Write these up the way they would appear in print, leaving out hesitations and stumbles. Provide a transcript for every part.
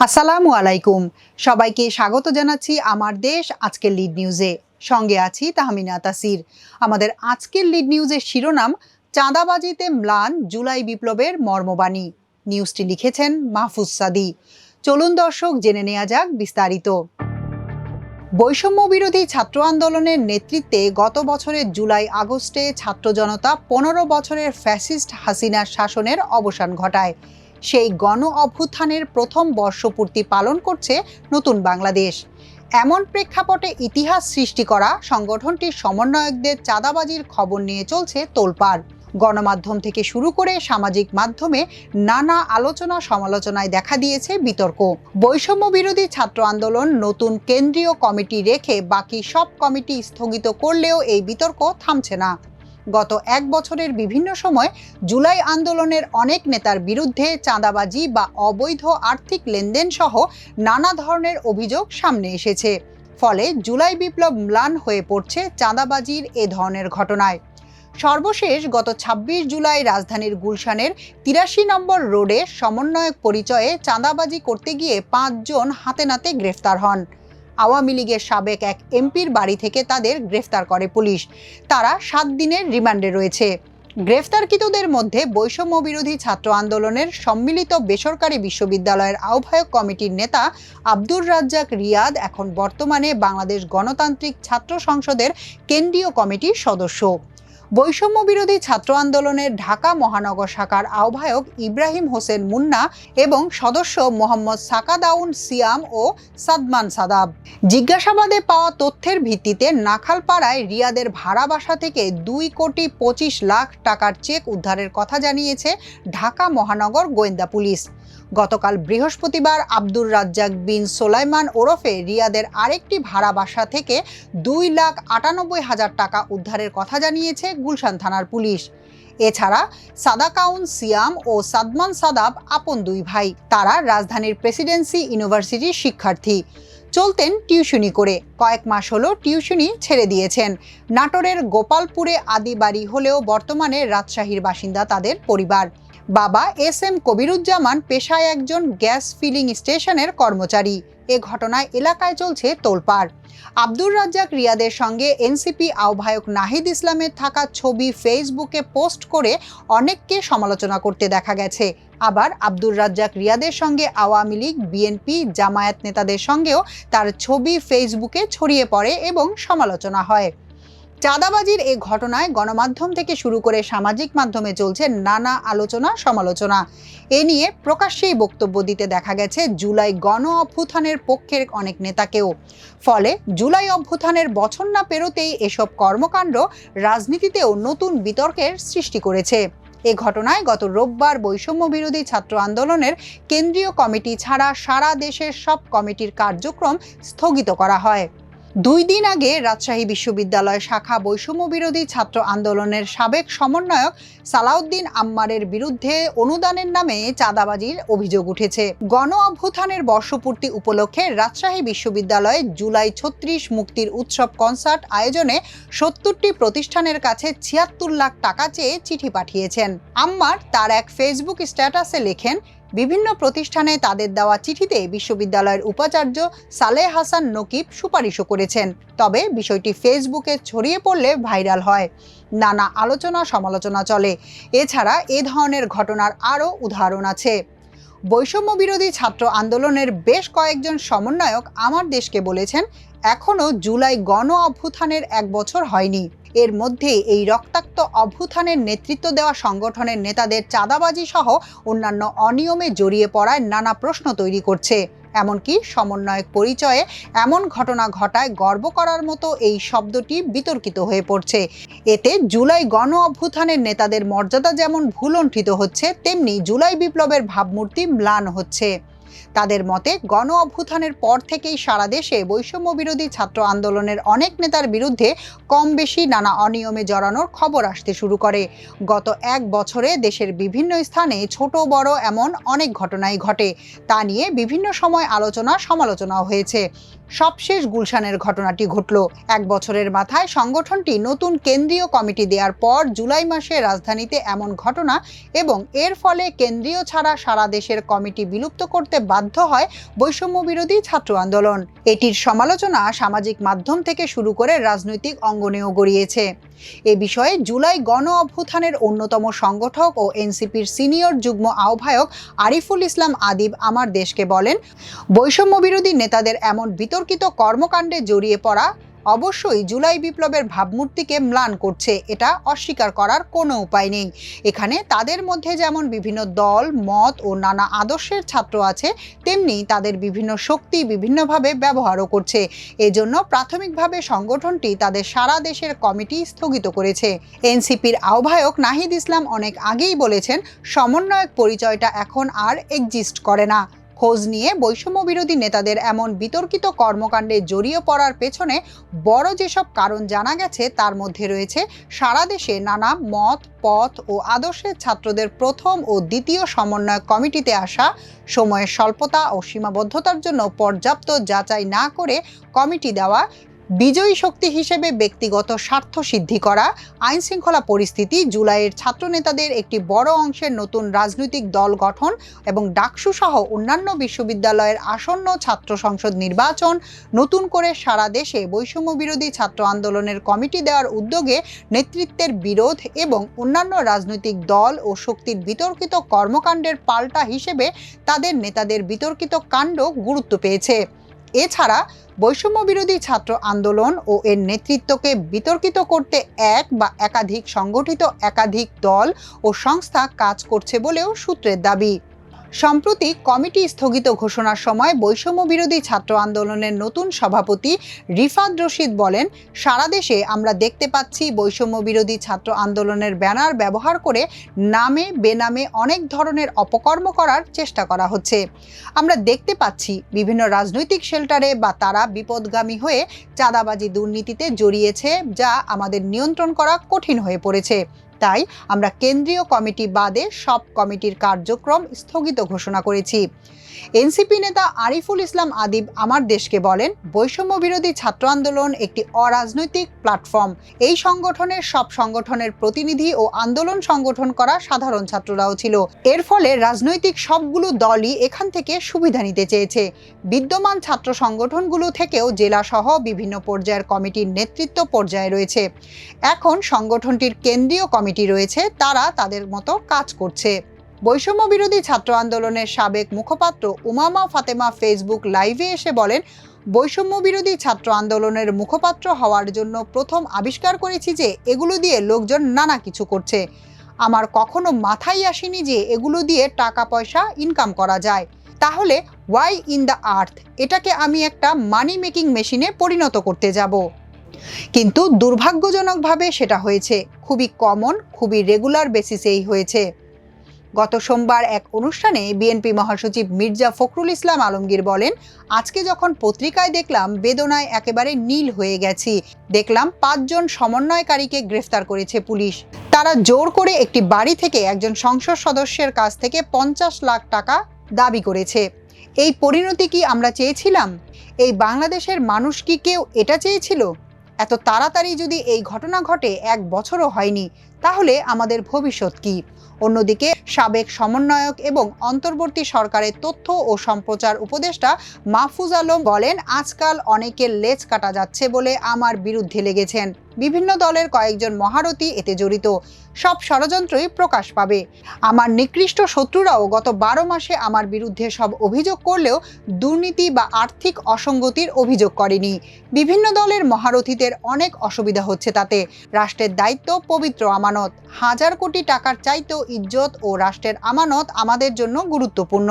আসসালামু আলাইকুম। সবাইকে স্বাগত জানাচ্ছি আমার দেশ আজকের লিড নিউজে। সঙ্গে আছি তাহমিনা তাসির। আমাদের আজকের লিড নিউজের শিরোনাম, চাঁদাবাজিতে ম্লান জুলাই বিপ্লবের মর্মবাণী। নিউজটি লিখেছেন মাহফুজ সাদি। চলুন দর্শক, জেনে নেওয়া যাক বিস্তারিত। বৈষম্য বিরোধী ছাত্র আন্দোলনের নেতৃত্বে গত বছরের জুলাই আগস্টে ছাত্র জনতা 15 বছরের ফ্যাসিস্ট হাসিনার শাসনের অবসান ঘটায়। সেই গণ অভ্যুত্থানের প্রথম বর্ষপূর্তি পালন করছে নতুন বাংলাদেশ। এমন প্রেক্ষাপটে ইতিহাস সৃষ্টি করা সংগঠনটির সমন্বয়কদের চাঁদাবাজির খবর নিয়ে চলছে তোলপাড়। গণমাধ্যম থেকে শুরু করে সামাজিক মাধ্যমে নানা আলোচনা সমালোচনায় দেখা দিয়েছে বিতর্ক। বৈষম্য বিরোধী ছাত্র আন্দোলন নতুন কেন্দ্রীয় কমিটি রেখে বাকি সব কমিটি স্থগিত করলেও এই বিতর্ক থামছে না। গত এক বছরের বিভিন্ন সময় জুলাই আন্দোলনের অনেক নেতার বিরুদ্ধে চাঁদাবাজি বা অবৈধ আর্থিক লেনদেন সহ নানা ধরনের অভিযোগ সামনে এসেছে। ফলে জুলাই বিপ্লব ম্লান হয়ে পড়ছে চাঁদাবাজির এ ধরনের ঘটনায়। সর্বশেষ গত 26 জুলাই রাজধানীর গুলশানের 83 নম্বর রোডে সমন্বয়ক পরিচয়ে চাঁদাবাজি করতে গিয়ে 5 জন হাতে নাতে গ্রেফতার হন। আওয়ামী লীগের সাবেক এক এমপির বাড়ি থেকে তাদের গ্রেফতার করে পুলিশ। তারা 7 দিনের রিমান্ডে রয়েছে। গ্রেফতারকৃতদের মধ্যে বৈষম্য বিরোধী ছাত্র আন্দোলনের সম্মিলিত বেসরকারি বিশ্ববিদ্যালয়ের আহ্বায়ক কমিটির নেতা আব্দুর রাজ্জাক রিয়াদ এখন বর্তমানে বাংলাদেশ গণতান্ত্রিক ছাত্র সংসদের কেন্দ্রীয় কমিটির সদস্য। বৈষম্য বিরোধী ছাত্র আন্দোলনের ঢাকা মহানগর শাখার আহ্বায়ক ইব্রাহিম হোসেন মুন্না এবং সদস্য মোহাম্মদ সাকাদাউন সিয়াম ও সাদমান সাদাব। জিজ্ঞাসাবাদে পাওয়া তথ্যের ভিত্তিতে নাখালপাড়ায় রিয়াদের ভাড়া বাসা থেকে 2,25,00,000 টাকার চেক উদ্ধারের কথা জানিয়েছে ঢাকা মহানগর গোয়েন্দা পুলিশ। গতকাল বৃহস্পতিবার আব্দুর রাজ্জাক বিন সোলাইমান ওরফে রিয়াদের আরেকটি ভাড়া বাসা থেকে 2,98,000 টাকা উদ্ধারের কথা জানিয়েছে গুলশান থানার পুলিশ। এছাড়া সাদাকাউন সিয়াম ও সাদমান সাদাব আপন দুই ভাই। তারা রাজধানীর প্রেসিডেন্সি ইউনিভার্সিটির শিক্ষার্থী। চলতেন টিউশনি করে। কয়েক মাস হলো টিউশনি ছেড়ে দিয়েছেন। নাটোরের গোপালপুরে আদি বাড়ি হলেও বর্তমানে রাজশাহীর বাসিন্দা তাদের পরিবার। বাবা এস.এম. কবিরুজ্জামান পেশায় একজন গ্যাস ফিলিং স্টেশনের কর্মচারী। এ ঘটনায় এলাকায় চলছে তোলপাড়। আব্দুর রাজ্জাক রিয়াদের সঙ্গে এনসিপি আহ্বায়ক নাহিদ ইসলামের থাকা ছবি ফেসবুকে পোস্ট করে অনেককে সমালোচনা করতে দেখা গেছে। আবার আব্দুর রাজ্জাক রিয়াদের সঙ্গে আওয়ামী লীগ, বিএনপি, জামায়াত নেতাদের সঙ্গেও তার ছবি ফেসবুকে ছড়িয়ে পড়ে এবং সমালোচনা হয়। চাঁদাবাজির এই ঘটনায় গণমাধ্যম থেকে শুরু করে সামাজিক মাধ্যমে চলছে নানা আলোচনা সমালোচনা। এ নিয়ে প্রকাশ্যেই বক্তব্য দিতে দেখা গেছে জুলাই গণ অভ্যুত্থানের পক্ষের অনেক নেতাকেও। ফলে জুলাই অভ্যুত্থানের বছর না পেরোতেই এসব কর্মকাণ্ড রাজনীতিতেও নতুন বিতর্কের সৃষ্টি করেছে। এ ঘটনায় গত রোববার বৈষম্য বিরোধী ছাত্র আন্দোলনের কেন্দ্রীয় কমিটি ছাড়া সারা দেশের সব কমিটির কার্যক্রম স্থগিত করা হয়। 2 দিন আগে রাজশাহী বিশ্ববিদ্যালয় শাখা বৈষম্য বিরোধী ছাত্র আন্দোলনের সাবেক সমন্বয়ক সালাউদ্দিন আম্মারের বিরুদ্ধে অনুদানের নামে চাঁদাবাজির অভিযোগ উঠেছে। গণ অভ্যুত্থানের বর্ষপূর্তি উপলক্ষে রাজশাহী বিশ্ববিদ্যালয়ে জুলাই 36 মুক্তির উৎসব কনসার্ট আয়োজনে 70টি প্রতিষ্ঠানের কাছে 76 লাখ টাকা চেয়ে চিঠি পাঠিয়েছেন। আম্মার তার এক ফেসবুক স্ট্যাটাসে লেখেন, বিভিন্ন প্রতিষ্ঠানে তাদের দেওয়া চিঠিতে বিশ্ববিদ্যালয়ের উপাচার্য সালেহ হাসান নকিব সুপারিশও করেছেন। তবে বিষয়টি ফেসবুকে ছড়িয়ে পড়লে ভাইরাল হয়। নানা আলোচনা সমালোচনা চলে। এছাড়া এ ধরনের ঘটনার আরও উদাহরণ আছে। বৈষম্য বিরোধী ছাত্র আন্দোলনের বেশ কয়েকজন সমন্বয়ক আমার দেশকে বলেছেন, এখনও জুলাই গণ অভ্যুত্থানের 1 বছর হয়নি। এর মধ্যে এই রক্তাক্ত অভ্যুত্থানের নেতৃত্ব দেওয়া সংগঠনের নেতাদের চাঁদাবাজি সহ অন্যান্য অনিয়মে জড়িয়ে পড়ায় নানা প্রশ্ন তৈরি করছে। এমনকি সমন্বয়ক পরিচয়ে এমন ঘটনা ঘটায় গর্ব করার মতো এই শব্দটি বিতর্কিত হয়ে পড়ছে। এতে জুলাই গণ অভ্যুত্থানের নেতাদের মর্যাদা যেমন ভুলণ্ঠিত হচ্ছে, তেমনি জুলাই বিপ্লবের ভাবমূর্তি ম্লান হচ্ছে। তাদের মতে গণ অভ্যুত্থানের পর থেকেই সারা দেশে বৈষম্য বিরোধী ছাত্র আন্দোলনের অনেক নেতার বিরুদ্ধে কম বেশি নানা অনিয়মে জড়ানোর খবর আসতে শুরু করে। গত 1 বছরে দেশের বিভিন্ন স্থানে ছোট বড় এমন অনেক ঘটনাই ঘটে। তা নিয়ে বিভিন্ন সময় আলোচনা সমালোচনাও হয়েছে। সবশেষ গুলশানের ঘটনাটি ঘটল। 1 বছরের মাথায় সংগঠনটি নতুন কেন্দ্রীয় কমিটি দেওয়ার পর জুলাই মাসে রাজধানীতে এমন ঘটনা এবং এর ফলে কেন্দ্রীয় ছাড়া সারা দেশের কমিটি বিলুপ্ত করতে বাধ্য হয় বৈষম্য বিরোধী ছাত্র আন্দোলন। এটির সমালোচনা সামাজিক মাধ্যম থেকে শুরু করে রাজনৈতিক অঙ্গনেও গড়িয়েছে। এ বিষয়ে জুলাই গণ অভ্যুত্থানের অন্যতম সংগঠক ও এনসিপির সিনিয়র যুগ্ম আহ্বায়ক আরিফুল ইসলাম আদিব আমার দেশকে বলেন, বৈষম্য বিরোধী নেতাদের এমন বিতর্কিত কর্মকাণ্ডে জড়িয়ে পড়া অবশ্যই জুলাই বিপ্লবের ভাবমূর্তিকে ম্লান করছে, এটা অস্বীকার করার কোনো উপায় নেই। এখানে তাদের মধ্যে যেমন বিভিন্ন দল, মত ও নানা আদর্শের ছাত্র আছে, তেমনি তাদের বিভিন্ন শক্তি বিভিন্নভাবে ব্যবহারও করছে। এজন্য প্রাথমিকভাবে সংগঠনটি তাদের সারা দেশের কমিটি স্থগিত করেছে। এনসিপির আহ্বায়ক নাহিদ ইসলাম অনেক আগেই বলেছেন, সমন্বয়ক পরিচয়টা এখন আর এক্সিস্ট করে না। খোঁজ নিয়ে বৈষম্য বিরোধী নেতাদের এমন বিতর্কিত কর্মকাণ্ডে জড়িয়ে পড়ার পেছনে বড় যেসব কারণ জানা গেছে তার মধ্যে রয়েছে সারা দেশে নানা মত, পথ ও আদর্শের ছাত্রদের প্রথম ও দ্বিতীয় সমন্বয় কমিটিতে আসা, সময়ের স্বল্পতা ও সীমাবদ্ধতার জন্য পর্যাপ্ত যাচাই না করে কমিটি দেওয়া, বিজয়ী শক্তি হিসেবে ব্যক্তিগত স্বার্থ সিদ্ধি করা, আইন শৃঙ্খলা পরিস্থিতি, জুলাইয়ের ছাত্র নেতাদের একটি বড় অংশের নতুন রাজনৈতিক দল গঠন এবং ডাকসু সহ অন্যান্য বিশ্ববিদ্যালয়ের আসন্ন ছাত্র সংসদ নির্বাচন, নতুন করে সারা দেশে বৈষম্য বিরোধী ছাত্র আন্দোলনের কমিটি দেওয়ার উদ্যোগে নেতৃত্বের বিরোধ এবং অন্যান্য রাজনৈতিক দল ও শক্তির বিতর্কিত কর্মকাণ্ডের পাল্টা হিসেবে তাদের নেতাদের বিতর্কিত কাণ্ড গুরুত্ব পেয়েছে। এছাড়া বৈষম্য বিরোধী ছাত্র আন্দোলন ও এর নেতৃত্বকে বিতর্কিত করতে এক বা একাধিক সংগঠিত একাধিক দল ও সংস্থা কাজ করছে বলেও সূত্রের দাবি। সম্প্রতি কমিটি স্থগিত ঘোষণার সময় বৈষম্য বিরোধী ছাত্র আন্দোলনের নতুন সভাপতি রিফাত রশিদ বলেন, সারা দেশে আমরা দেখতে পাচ্ছি বৈষম্য বিরোধী ছাত্র আন্দোলনের ব্যানার ব্যবহার করে নামে বেনামে অনেক ধরনের অপকর্ম করার চেষ্টা করা হচ্ছে। আমরা দেখতে পাচ্ছি বিভিন্ন রাজনৈতিক শেল্টারে বা তারা বিপদগামী হয়ে চাঁদাবাজি দুর্নীতিতে জড়িয়েছে, যা আমাদের নিয়ন্ত্রণ করা কঠিন হয়ে পড়েছে। তাই আমরা কেন্দ্রীয় কমিটি বাদে সব কমিটির কার্যক্রম স্থগিত ঘোষণা করেছি। এনসিপি নেতা আরিফুল ইসলাম আদিব আমার দেশকে বলেন, বৈষম্য বিরোধী ছাত্র আন্দোলন একটি অরাজনৈতিক প্ল্যাটফর্ম। এই সংগঠনের সব সংগঠনের প্রতিনিধি ও আন্দোলন সংগঠন করা সাধারণ ছাত্ররাও ছিল। এর ফলে রাজনৈতিক সবগুলো দলই এখান থেকে সুবিধা নিতে চেয়েছে। বিদ্যমান ছাত্র সংগঠনগুলো থেকেও জেলা সহ বিভিন্ন পর্যায়ের কমিটির নেতৃত্ব পর্যায়ে রয়েছে। এখন সংগঠনটির কেন্দ্রীয় কমিটি রয়েছে, তারা তাদের মতো কাজ করছে। বৈষম্য বিরোধী ছাত্র আন্দোলনের সাবেক মুখপাত্র উমামা ফাতেমা ফেসবুক লাইভে এসে বলেন, বৈষম্য বিরোধী ছাত্র আন্দোলনের মুখপাত্র হওয়ার জন্য প্রথম আবিষ্কার করেছি যে এগুলো দিয়ে লোকজন নানা কিছু করছে। আমার কখনো মাথায় আসেনি যে এগুলো দিয়ে টাকা পয়সা ইনকাম করা যায়। তাহলে ওয়াই ইন দ্য আর্থ এটাকে আমি একটা মানি মেকিং মেশিনে পরিণত করতে যাব। কিন্তু দুর্ভাগ্যজনকভাবে সেটা হয়েছে, খুবই কমন, খুবই রেগুলার বেসিসেই হয়েছে। গত সোমবার এক অনুষ্ঠানে বিএনপি মহাসচিব মির্জা ফখরুল ইসলাম আলমগীর বলেন, আজকে যখন পত্রিকায় দেখলাম বেদনায় একেবারে নীল হয়ে গেছি। দেখলাম 5 জন সমন্বয়কারীকে গ্রেফতার করেছে পুলিশ। তারা জোর করে একটি বাড়ি থেকে একজন সংসদ সদস্যের কাছ থেকে 50 লাখ টাকা দাবি করেছে। এই পরিণতি কি আমরা চেয়েছিলাম? এই বাংলাদেশের মানুষ কি কেউ এটা চেয়েছিল? এত তাড়াতাড়ি যদি এই ঘটনা ঘটে 1 বছরও হয়নি, তাহলে আমাদের ভবিষ্যৎ কি? অন্যদিকে সাবেক সমন্বয়ক এবং অন্তর্বর্তী সরকারের তথ্য ও সম্প্রচার উপদেষ্টা মাহফুজ আলম বলেন, আজকাল অনেকের লেজ কাটা যাচ্ছে বলে আমার বিরুদ্ধে লেগেছেন। বিভিন্ন দলের কয়েকজন মহারথী এতে জড়িত। সব ষড়যন্ত্রই প্রকাশ পাবে। আমার নিকৃষ্ট শত্রুরাও গত 12 মাসে আমার বিরুদ্ধে সব অভিযোগ করলেও দুর্নীতি বা আর্থিক অসঙ্গতির অভিযোগ করেনি। বিভিন্ন দলের মহারথীদের অনেক অসুবিধা হচ্ছে তাতে। রাষ্ট্রের দায়িত্ব পবিত্র আমানত। 1000 কোটি টাকার চাইতেও ইজ্জত ও রাষ্ট্রের আমানত আমাদের জন্য গুরুত্বপূর্ণ।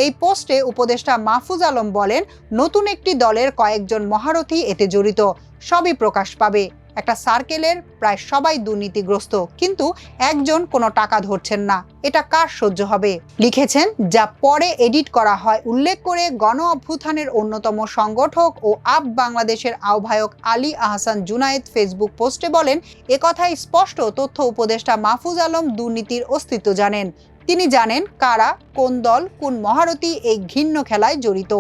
এই পোস্টে উপদেষ্টা মাহফুজ আলম বলেন, নতুন একটি দলের কয়েকজন মহারথী এতে জড়িত। সবই প্রকাশ পাবে। একটা সার্কেলের প্রায় সবাই দুর্নীতিগ্রস্ত, কিন্তু একজন কোনো টাকা ধরছেন না। এটা কার সহ্য হবে? লিখেছেন, যা পরে এডিট করা হয়। উল্লেখ করে গণ অভ্যুত্থানের অন্যতম সংগঠক ও আপ বাংলাদেশের আহ্বায়ক আলী আহসান জুনায়েদ ফেসবুক পোস্টে বলেন, একথাই স্পষ্ট তথ্য উপদেষ্টা মাহফুজ আলম দুর্নীতির অস্তিত্ব জানেন। তিনি জানেন কারা, কোন দল, কোন মহারথী এই ঘৃণ্য খেলায় জড়িত।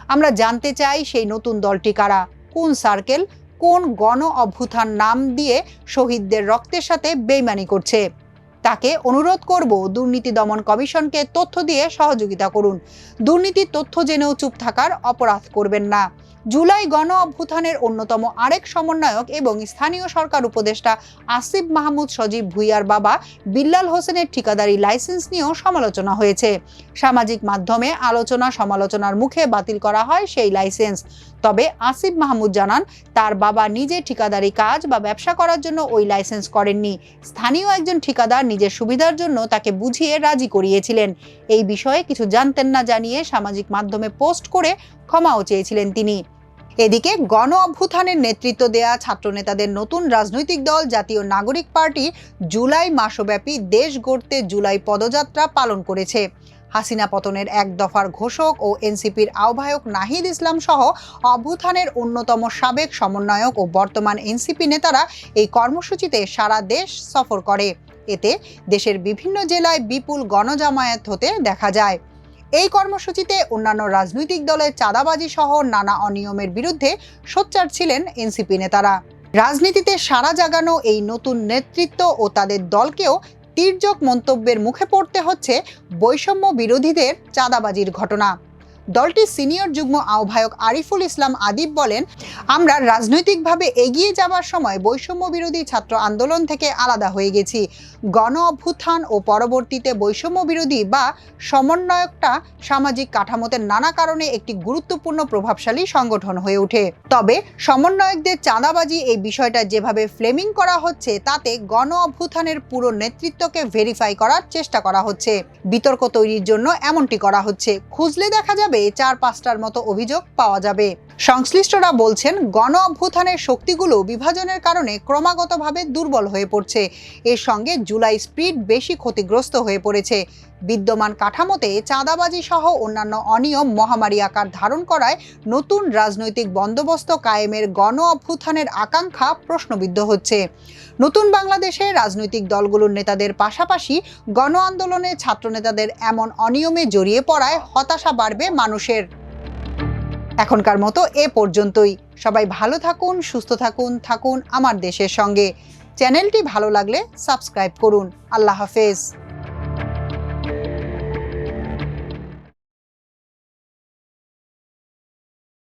আমরা জানতে চাই সেই নতুন দলটি কারা, কোন সার্কেল, কোন গণ অভ্যুত্থান নাম দিয়ে শহীদদের রক্তের সাথে বেইমানি করছে। তাকে অনুরোধ করব দুর্নীতি দমন কমিশনকে তথ্য দিয়ে সহযোগিতা করুন। দুর্নীতির তথ্য জেনেও চুপ থাকার অপরাধ করবেন না। জুলাই গণ অভ্যুত্থানের অন্যতম আরেক সমন্বয়ক এবং স্থানীয় সরকার উপদেষ্টা আসিফ মাহমুদ সজীব ভুঁইয়ার বাবা বিল্লাল হোসেনের ঠিকাদারি লাইসেন্স নিয়েও সমালোচনা হয়েছে। সামাজিক মাধ্যমে আলোচনা সমালোচনার মুখে বাতিল করা হয় সেই লাইসেন্স। তবে আসিফ মাহমুদ জানান, তার বাবা নিজে ঠিকাদারি কাজ বা ব্যবসা করার জন্য ওই লাইসেন্স করেননি। স্থানীয় একজন ঠিকাদার নিজের সুবিধার জন্য তাকে বুঝিয়ে রাজি করিয়েছিলেন। এই বিষয়ে কিছু জানতেন না জানিয়ে সামাজিক মাধ্যমে পোস্ট করে ক্ষমাও চেয়েছিলেন তিনি। এদিকে গণ অভ্যুত্থানের নেতৃত্ব দেয়া ছাত্রনেতাদের নতুন রাজনৈতিক দল জাতীয় নাগরিক পার্টি জুলাই মাসব্যাপী দেশ গড়তে জুলাই পদযাত্রা পালন করেছে। হাসিনা পতনের এক দফার ঘোষক ও এনসিপির আহ্বায়ক নাহিদ ইসলাম সহ অভ্যুত্থানের অন্যতম সাবেক সমন্বয়ক ও বর্তমান এনসিপি নেতারা এই কর্মসূচিতে সারা দেশ সফর করে। এতে দেশের বিভিন্ন জেলায় বিপুল গণজামায়াত হতে দেখা যায়। এই কর্মসূচিতে অন্যান্য রাজনৈতিক দলের চাঁদাবাজি সহ নানা অনিয়মের বিরুদ্ধে সোচ্চার ছিলেন এনসিপি নেতারা। রাজনীতিতে সাড়া জাগানো এই নতুন নেতৃত্ব ও তাদের দলকেও তির্যক মন্তব্যের মুখে পড়তে হচ্ছে বৈষম্য বিরোধীদের চাঁদাবাজির ঘটনা। দলটির সিনিয়র যুগ্ম আহ্বায়ক আরিফুল ইসলাম আদিব বলেন, আমরা রাজনৈতিকভাবে এগিয়ে যাবার সময় বৈষম্য বিরোধী ছাত্র আন্দোলন থেকে আলাদা হয়ে গেছি। গণ অভ্যুত্থান ও পরবর্তীতে বৈষম্য বিরোধী বা সমন্বয়কটা সামাজিক কাঠামোতে নানা কারণে একটি গুরুত্বপূর্ণ প্রভাবশালী সংগঠন হয়ে ওঠে। তবে সমন্বয়কদের চাঁদাবাজি এই বিষয়টা যেভাবে ফ্লেমিং করা হচ্ছে তাতে গণ অভ্যুত্থানের পুরো নেতৃত্বকে ভেরিফাই করার চেষ্টা করা হচ্ছে। বিতর্ক তৈরির জন্য এমনটি করা হচ্ছে। খুঁজলে দেখা যাবে 4-5টার মতো অভিযোগ পাওয়া যাবে। সংশ্লিষ্টরা বলছেন, গণ অভ্যুত্থানের শক্তিগুলো বিভাজনের কারণে ক্রমাগতভাবে দুর্বল হয়ে পড়ছে। এর সঙ্গে জুলাই স্পিরিট বেশি ক্ষতিগ্রস্ত হয়ে পড়েছে। বিদ্যমান কাঠামোতে চাঁদাবাজি সহ অন্যান্য অনিয়ম মহামারী আকার ধারণ করায় নতুন রাজনৈতিক বন্দোবস্ত কায়েমের গণ অভ্যুত্থানের আকাঙ্ক্ষা প্রশ্নবিদ্ধ হচ্ছে। নতুন বাংলাদেশে রাজনৈতিক দলগুলোর নেতাদের পাশাপাশি গণ আন্দোলনে ছাত্রনেতাদের এমন অনিয়মে জড়িয়ে পড়ায় হতাশা বাড়বে মানুষের। এখনকার মতো এ পর্যন্তই। সবাই ভালো থাকুন, সুস্থ থাকুন আমার দেশের সঙ্গে। চ্যানেলটি ভালো লাগলে সাবস্ক্রাইব করুন। আল্লাহ হাফেজ।